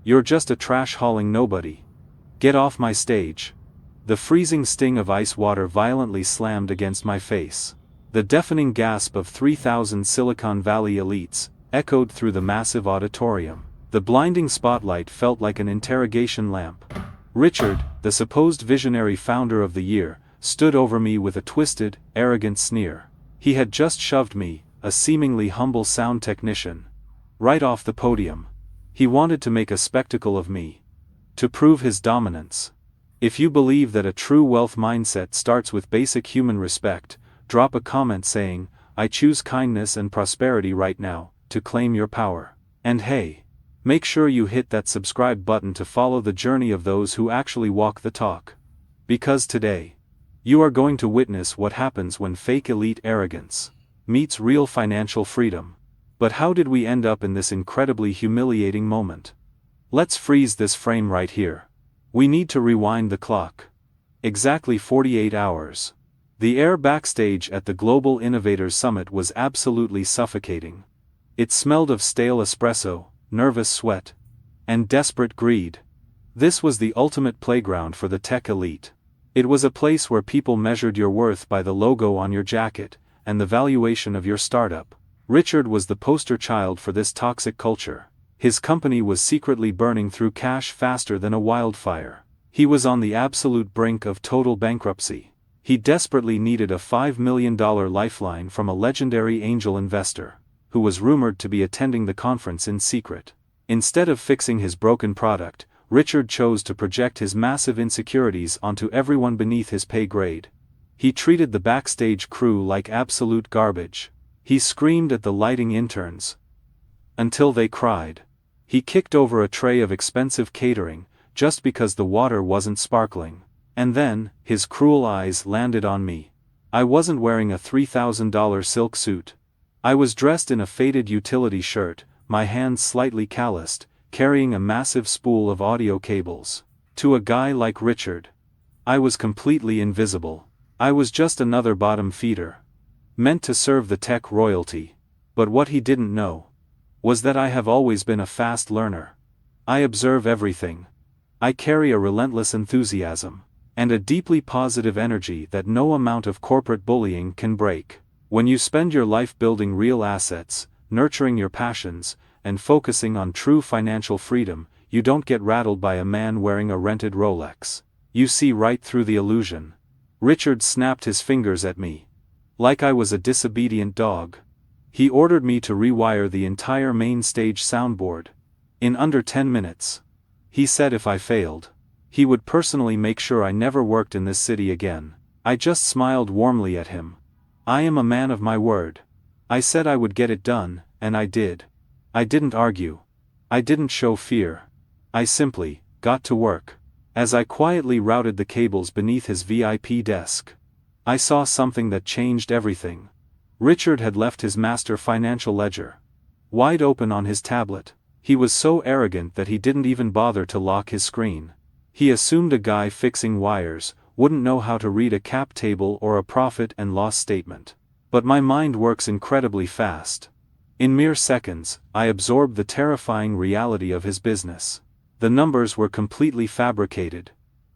You're just a trash-hauling nobody. Get off my stage. The freezing sting of ice water violently slammed against my face. The deafening gasp of 3,000 Silicon Valley elites echoed through the massive auditorium. The blinding spotlight felt like an interrogation lamp. Richard, the supposed visionary founder of the year, stood over me with a twisted, arrogant sneer. He had just shoved me, a seemingly humble sound technician, right off the podium. He wanted to make a spectacle of me. To prove his dominance. If you believe that a true wealth mindset starts with basic human respect, drop a comment saying, "I choose kindness and prosperity right now," to claim your power. And hey, make sure you hit that subscribe button to follow the journey of those who actually walk the talk. Because today, you are going to witness what happens when fake elite arrogance meets real financial freedom. But how did we end up in this incredibly humiliating moment? Let's freeze this frame right here. We need to rewind the clock. Exactly 48 hours. The air backstage at the Global Innovators Summit was absolutely suffocating. It smelled of stale espresso, nervous sweat, and desperate greed. This was the ultimate playground for the tech elite. It was a place where people measured your worth by the logo on your jacket, and the valuation of your startup. Richard was the poster child for this toxic culture. His company was secretly burning through cash faster than a wildfire. He was on the absolute brink of total bankruptcy. He desperately needed a $5 million lifeline from a legendary angel investor, who was rumored to be attending the conference in secret. Instead of fixing his broken product, Richard chose to project his massive insecurities onto everyone beneath his pay grade. He treated the backstage crew like absolute garbage. He screamed at the lighting interns until they cried. He kicked over a tray of expensive catering, just because the water wasn't sparkling. And then, his cruel eyes landed on me. I wasn't wearing a $3,000 silk suit. I was dressed in a faded utility shirt, my hands slightly calloused, carrying a massive spool of audio cables. To a guy like Richard, I was completely invisible. I was just another bottom feeder, meant to serve the tech royalty. But what he didn't know was that I have always been a fast learner. I observe everything. I carry a relentless enthusiasm, and a deeply positive energy that no amount of corporate bullying can break. When you spend your life building real assets, nurturing your passions, and focusing on true financial freedom, you don't get rattled by a man wearing a rented Rolex. You see right through the illusion. Richard snapped his fingers at me, like I was a disobedient dog. He ordered me to rewire the entire main stage soundboard. In under 10 minutes. He said if I failed, he would personally make sure I never worked in this city again. I just smiled warmly at him. I am a man of my word. I said I would get it done, and I did. I didn't argue. I didn't show fear. I simply got to work. As I quietly routed the cables beneath his VIP desk, I saw something that changed everything. Richard had left his master financial ledger wide open on his tablet. He was so arrogant that he didn't even bother to lock his screen. He assumed a guy fixing wires wouldn't know how to read a cap table or a profit and loss statement. But my mind works incredibly fast. In mere seconds, I absorbed the terrifying reality of his business. The numbers were completely fabricated.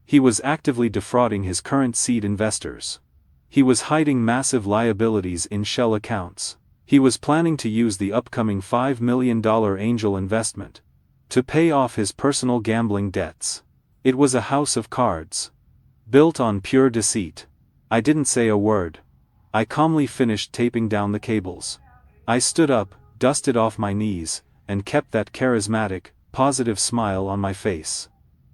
He was actively defrauding his current seed investors. He was hiding massive liabilities in shell accounts. He was planning to use the upcoming $5 million angel investment to pay off his personal gambling debts. It was a house of cards, built on pure deceit. I didn't say a word. I calmly finished taping down the cables. I stood up, dusted off my knees, and kept that charismatic, positive smile on my face.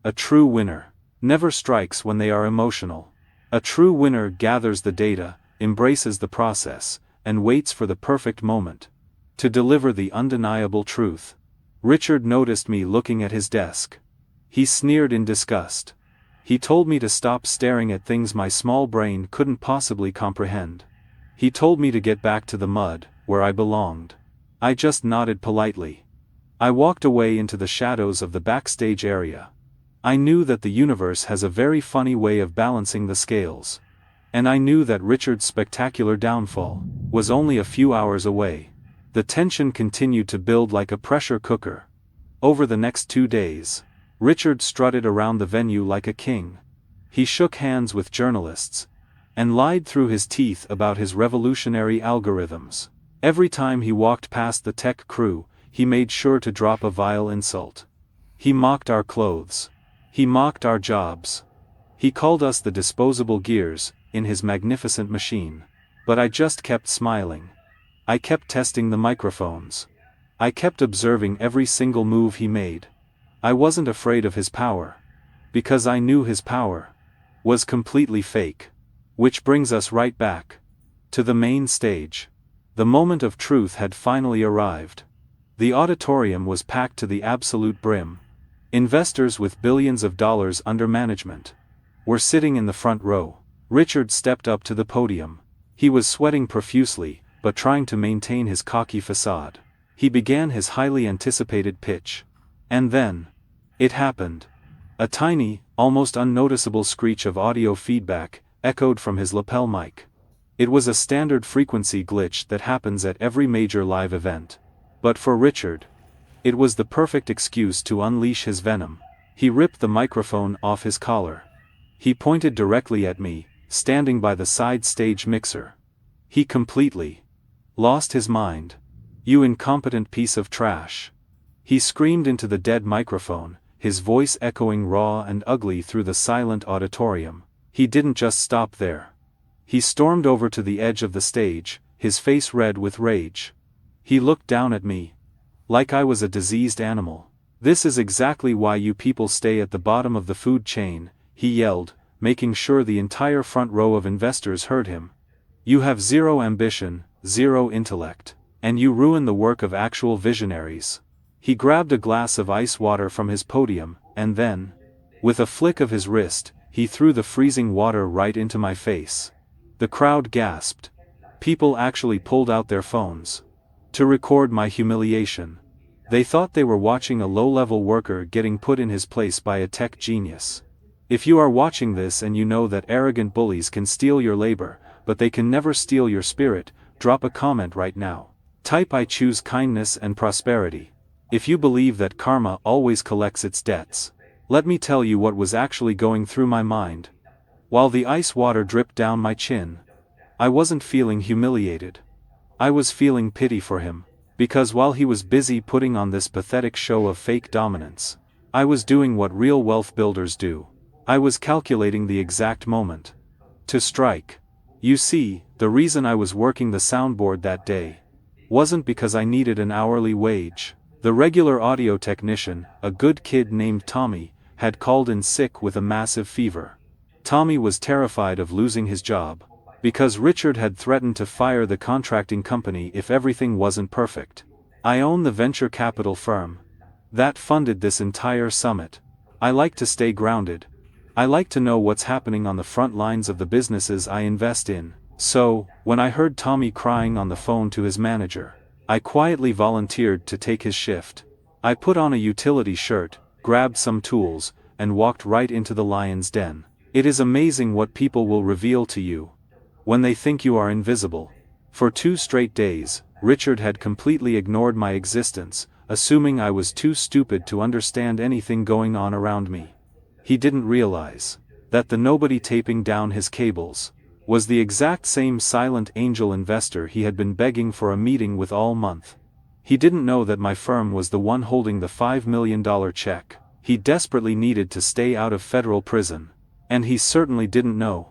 A true winner never strikes when they are emotional. A true winner gathers the data, embraces the process, and waits for the perfect moment to deliver the undeniable truth. Richard noticed me looking at his desk. He sneered in disgust. He told me to stop staring at things my small brain couldn't possibly comprehend. He told me to get back to the mud, where I belonged. I just nodded politely. I walked away into the shadows of the backstage area. I knew that the universe has a very funny way of balancing the scales. And I knew that Richard's spectacular downfall was only a few hours away. The tension continued to build like a pressure cooker. Over the next 2 days, Richard strutted around the venue like a king. He shook hands with journalists, and lied through his teeth about his revolutionary algorithms. Every time he walked past the tech crew, he made sure to drop a vile insult. He mocked our clothes. He mocked our jobs. He called us the disposable gears in his magnificent machine. But I just kept smiling. I kept testing the microphones. I kept observing every single move he made. I wasn't afraid of his power. Because I knew his power was completely fake. Which brings us right back to the main stage. The moment of truth had finally arrived. The auditorium was packed to the absolute brim. Investors with billions of dollars under management were sitting in the front row. Richard stepped up to the podium. He was sweating profusely, but trying to maintain his cocky facade. He began his highly anticipated pitch. And then, it happened. A tiny, almost unnoticeable screech of audio feedback echoed from his lapel mic. It was a standard frequency glitch that happens at every major live event. But for Richard, it was the perfect excuse to unleash his venom. He ripped the microphone off his collar. He pointed directly at me, standing by the side stage mixer. He completely lost his mind. "You incompetent piece of trash!" He screamed into the dead microphone, his voice echoing raw and ugly through the silent auditorium. He didn't just stop there. He stormed over to the edge of the stage, his face red with rage. He looked down at me like I was a diseased animal. "This is exactly why you people stay at the bottom of the food chain," he yelled, making sure the entire front row of investors heard him. "You have zero ambition, zero intellect, and you ruin the work of actual visionaries." He grabbed a glass of ice water from his podium, and then, with a flick of his wrist, he threw the freezing water right into my face. The crowd gasped. People actually pulled out their phones to record my humiliation. They thought they were watching a low-level worker getting put in his place by a tech genius. If you are watching this and you know that arrogant bullies can steal your labor, but they can never steal your spirit, drop a comment right now. Type "I choose kindness and prosperity" if you believe that karma always collects its debts. Let me tell you what was actually going through my mind. While the ice water dripped down my chin, I wasn't feeling humiliated. I was feeling pity for him, because while he was busy putting on this pathetic show of fake dominance, I was doing what real wealth builders do. I was calculating the exact moment to strike. You see, the reason I was working the soundboard that day wasn't because I needed an hourly wage. The regular audio technician, a good kid named Tommy, had called in sick with a massive fever. Tommy was terrified of losing his job, because Richard had threatened to fire the contracting company if everything wasn't perfect. I own the venture capital firm that funded this entire summit. I like to stay grounded. I like to know what's happening on the front lines of the businesses I invest in. So, when I heard Tommy crying on the phone to his manager, I quietly volunteered to take his shift. I put on a utility shirt, grabbed some tools, and walked right into the lion's den. It is amazing what people will reveal to you when they think you are invisible. For 2 straight days, Richard had completely ignored my existence, assuming I was too stupid to understand anything going on around me. He didn't realize that the nobody taping down his cables was the exact same silent angel investor he had been begging for a meeting with all month. He didn't know that my firm was the one holding the $5 million check he desperately needed to stay out of federal prison. And he certainly didn't know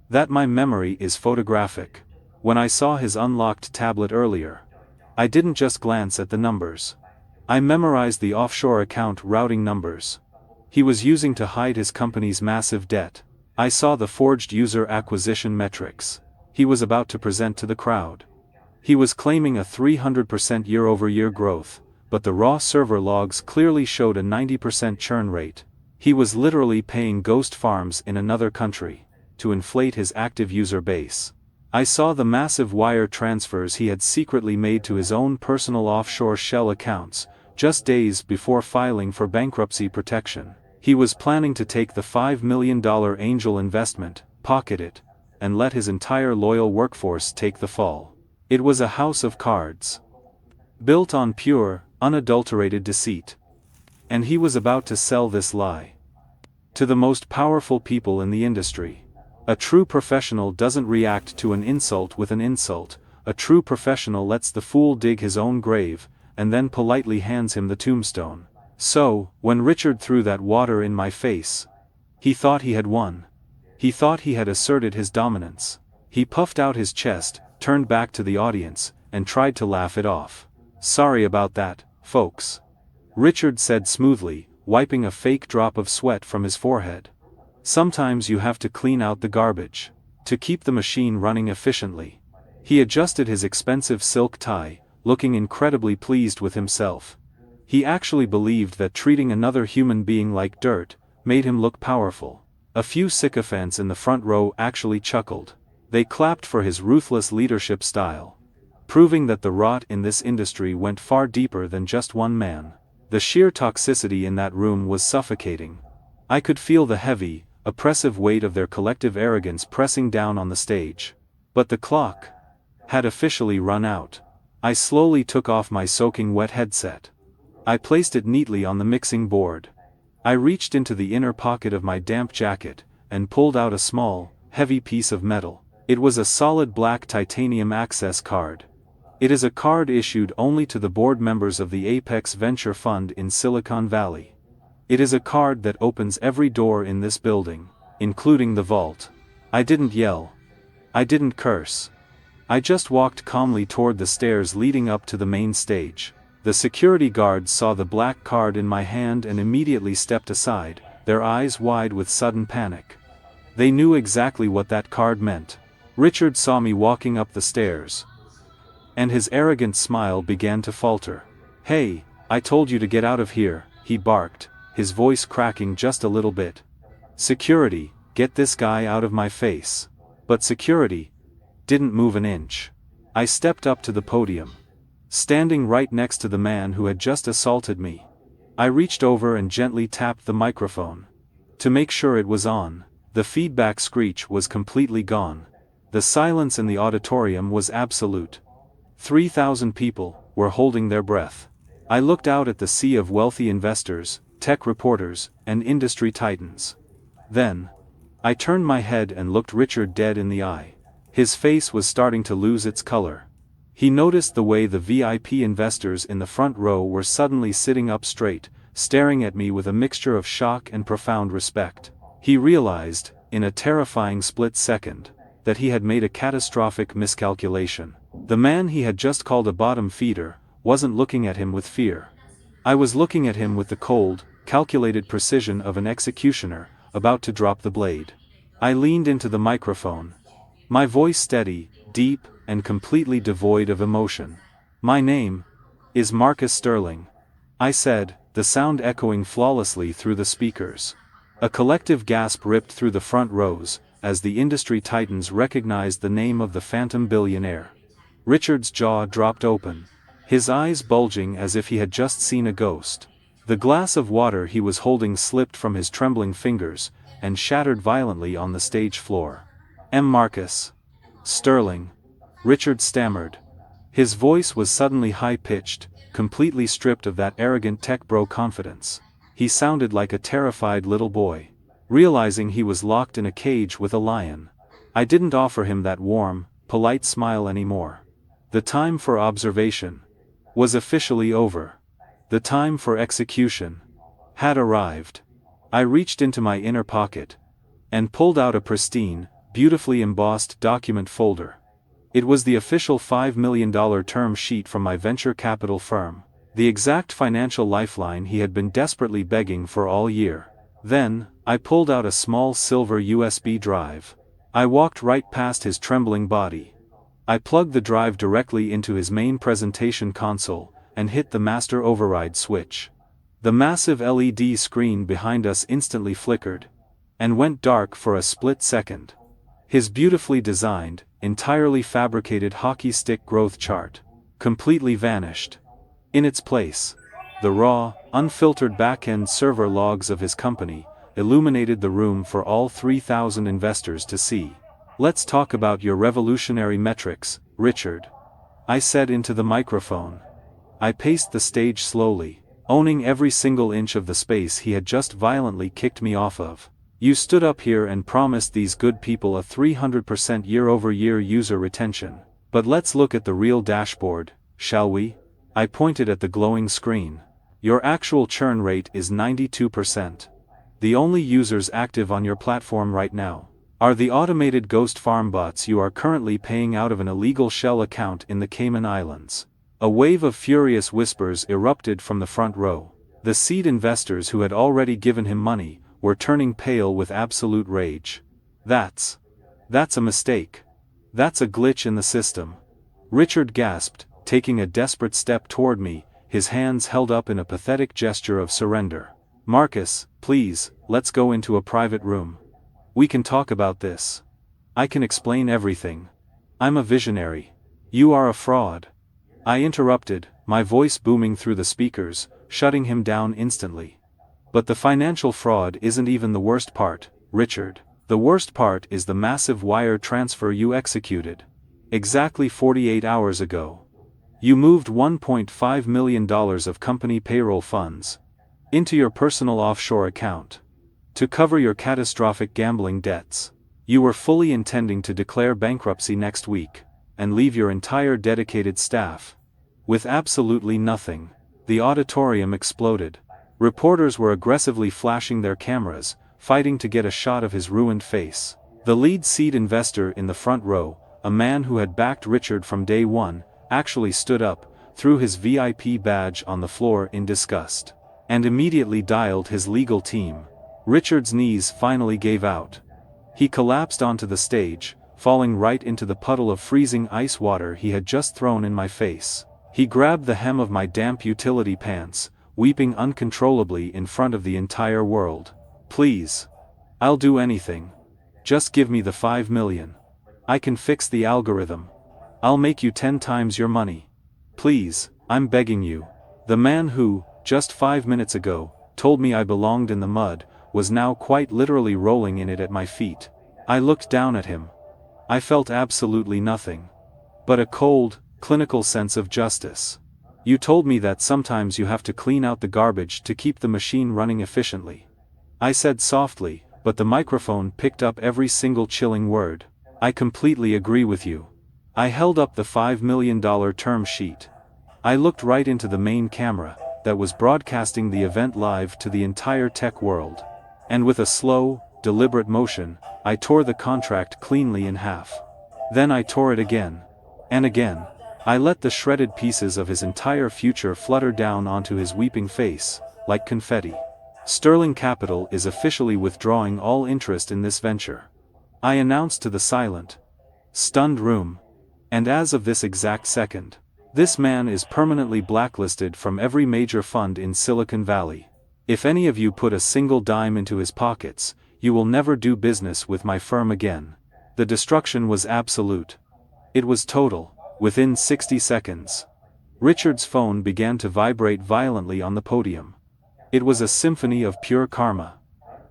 that my memory is photographic. When I saw his unlocked tablet earlier, I didn't just glance at the numbers. I memorized the offshore account routing numbers he was using to hide his company's massive debt. I saw the forged user acquisition metrics he was about to present to the crowd. He was claiming a 300% year-over-year growth, but the raw server logs clearly showed a 90% churn rate. He was literally paying ghost farms in another country to inflate his active user base. I saw the massive wire transfers he had secretly made to his own personal offshore shell accounts, just days before filing for bankruptcy protection. He was planning to take the $5 million angel investment, pocket it, and let his entire loyal workforce take the fall. It was a house of cards, built on pure, unadulterated deceit. And he was about to sell this lie to the most powerful people in the industry. A true professional doesn't react to an insult with an insult. A true professional lets the fool dig his own grave, and then politely hands him the tombstone. So, when Richard threw that water in my face, he thought he had won. He thought he had asserted his dominance. He puffed out his chest, turned back to the audience, and tried to laugh it off. "Sorry about that, folks," Richard said smoothly, wiping a fake drop of sweat from his forehead. "Sometimes you have to clean out the garbage to keep the machine running efficiently." He adjusted his expensive silk tie, looking incredibly pleased with himself. He actually believed that treating another human being like dirt made him look powerful. A few sycophants in the front row actually chuckled. They clapped for his ruthless leadership style, proving that the rot in this industry went far deeper than just one man. The sheer toxicity in that room was suffocating. I could feel the heavy, oppressive weight of their collective arrogance pressing down on the stage. But the clock had officially run out. I slowly took off my soaking wet headset. I placed it neatly on the mixing board. I reached into the inner pocket of my damp jacket, and pulled out a small, heavy piece of metal. It was a solid black titanium access card. It is a card issued only to the board members of the Apex Venture Fund in Silicon Valley. It is a card that opens every door in this building, including the vault. I didn't yell. I didn't curse. I just walked calmly toward the stairs leading up to the main stage. The security guards saw the black card in my hand and immediately stepped aside, their eyes wide with sudden panic. They knew exactly what that card meant. Richard saw me walking up the stairs, and his arrogant smile began to falter. "Hey, I told you to get out of here," he barked, his voice cracking just a little bit. "Security, get this guy out of my face." But security didn't move an inch. I stepped up to the podium, standing right next to the man who had just assaulted me. I reached over and gently tapped the microphone to make sure it was on. The feedback screech was completely gone. The silence in the auditorium was absolute. 3,000 people were holding their breath. I looked out at the sea of wealthy investors, tech reporters, and industry titans. Then, I turned my head and looked Richard dead in the eye. His face was starting to lose its color. He noticed the way the VIP investors in the front row were suddenly sitting up straight, staring at me with a mixture of shock and profound respect. He realized, in a terrifying split second, that he had made a catastrophic miscalculation. The man he had just called a bottom feeder wasn't looking at him with fear. I was looking at him with the cold, calculated precision of an executioner about to drop the blade. I leaned into the microphone, my voice steady, deep, and completely devoid of emotion. "My name is Marcus Sterling," I said, the sound echoing flawlessly through the speakers. A collective gasp ripped through the front rows, as the industry titans recognized the name of the phantom billionaire. Richard's jaw dropped open, his eyes bulging as if he had just seen a ghost. The glass of water he was holding slipped from his trembling fingers, and shattered violently on the stage floor. Marcus Sterling," Richard stammered. His voice was suddenly high-pitched, completely stripped of that arrogant tech bro confidence. He sounded like a terrified little boy, realizing he was locked in a cage with a lion. I didn't offer him that warm, polite smile anymore. The time for observation was officially over. The time for execution had arrived. I reached into my inner pocket and pulled out a pristine, beautifully embossed document folder. It was the official $5 million term sheet from my venture capital firm, the exact financial lifeline he had been desperately begging for all year. Then, I pulled out a small silver USB drive. I walked right past his trembling body. I plugged the drive directly into his main presentation console, and hit the master override switch. The massive LED screen behind us instantly flickered, and went dark for a split second. His beautifully designed, entirely fabricated hockey stick growth chart completely vanished. In its place, the raw, unfiltered back-end server logs of his company illuminated the room for all 3,000 investors to see. "Let's talk about your revolutionary metrics, Richard," I said into the microphone. I paced the stage slowly, owning every single inch of the space he had just violently kicked me off of. You stood up here and promised these good people a 300% year-over-year user retention. But let's look at the real dashboard, shall we? I pointed at the glowing screen. Your actual churn rate is 92%. The only users active on your platform right now are the automated ghost farm bots you are currently paying out of an illegal shell account in the Cayman Islands. A wave of furious whispers erupted from the front row. The seed investors who had already given him money were turning pale with absolute rage. That's a mistake. That's a glitch in the system. Richard gasped, taking a desperate step toward me, his hands held up in a pathetic gesture of surrender. Marcus, please, let's go into a private room. We can talk about this. I can explain everything. I'm a visionary. You are a fraud. I interrupted, my voice booming through the speakers, shutting him down instantly. But the financial fraud isn't even the worst part, Richard. The worst part is the massive wire transfer you executed. Exactly 48 hours ago. You moved $1.5 million of company payroll funds into your personal offshore account to cover your catastrophic gambling debts. You were fully intending to declare bankruptcy next week and leave your entire dedicated staff with absolutely nothing. The auditorium exploded. Reporters were aggressively flashing their cameras, fighting to get a shot of his ruined face. The lead seed investor in the front row, a man who had backed Richard from day one, actually stood up, threw his VIP badge on the floor in disgust, and immediately dialed his legal team. Richard's knees finally gave out. He collapsed onto the stage, falling right into the puddle of freezing ice water he had just thrown in my face. He grabbed the hem of my damp utility pants, weeping uncontrollably in front of the entire world. Please. I'll do anything. Just give me the $5 million. I can fix the algorithm. I'll make you 10 times your money. Please, I'm begging you. The man who, just 5 minutes ago, told me I belonged in the mud, was now quite literally rolling in it at my feet. I looked down at him. I felt absolutely nothing but a cold, clinical sense of justice. You told me that sometimes you have to clean out the garbage to keep the machine running efficiently. I said softly, but the microphone picked up every single chilling word. I completely agree with you. I held up the $5 million term sheet. I looked right into the main camera that was broadcasting the event live to the entire tech world. And with a slow, deliberate motion, I tore the contract cleanly in half. Then I tore it again. And again. I let the shredded pieces of his entire future flutter down onto his weeping face, like confetti. Sterling Capital is officially withdrawing all interest in this venture. I announced to the silent, stunned room. And as of this exact second, this man is permanently blacklisted from every major fund in Silicon Valley. If any of you put a single dime into his pockets, you will never do business with my firm again. The destruction was absolute. It was total. Within 60 seconds, Richard's phone began to vibrate violently on the podium. It was a symphony of pure karma.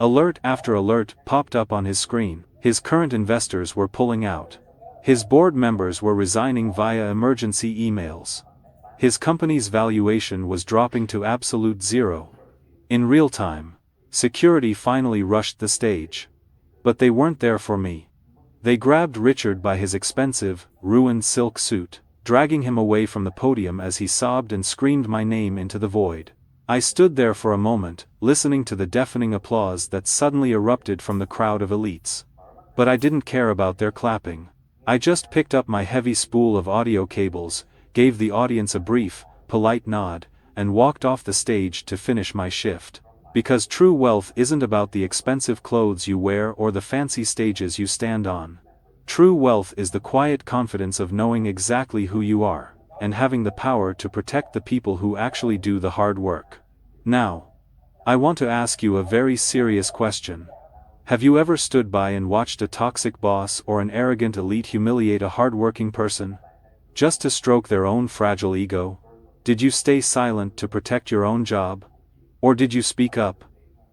Alert after alert popped up on his screen. His current investors were pulling out. His board members were resigning via emergency emails. His company's valuation was dropping to absolute zero. In real time, security finally rushed the stage. But they weren't there for me. They grabbed Richard by his expensive, ruined silk suit, dragging him away from the podium as he sobbed and screamed my name into the void. I stood there for a moment, listening to the deafening applause that suddenly erupted from the crowd of elites. But I didn't care about their clapping. I just picked up my heavy spool of audio cables, gave the audience a brief, polite nod, and walked off the stage to finish my shift. Because true wealth isn't about the expensive clothes you wear or the fancy stages you stand on. True wealth is the quiet confidence of knowing exactly who you are, and having the power to protect the people who actually do the hard work. Now, I want to ask you a very serious question. Have you ever stood by and watched a toxic boss or an arrogant elite humiliate a hardworking person? Just to stroke their own fragile ego? Did you stay silent to protect your own job? Or did you speak up?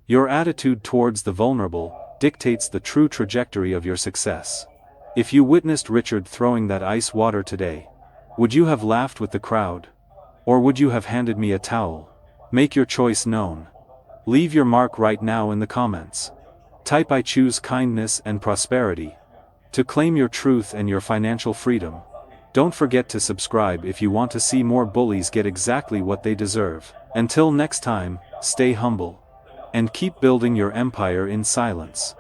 Your attitude towards the vulnerable dictates the true trajectory of your success. If you witnessed Richard throwing that ice water today, would you have laughed with the crowd? Or would you have handed me a towel? Make your choice known. Leave your mark right now in the comments. Type "I choose kindness and prosperity" to claim your truth and your financial freedom. Don't forget to subscribe if you want to see more bullies get exactly what they deserve. Until next time, stay humble and keep building your empire in silence.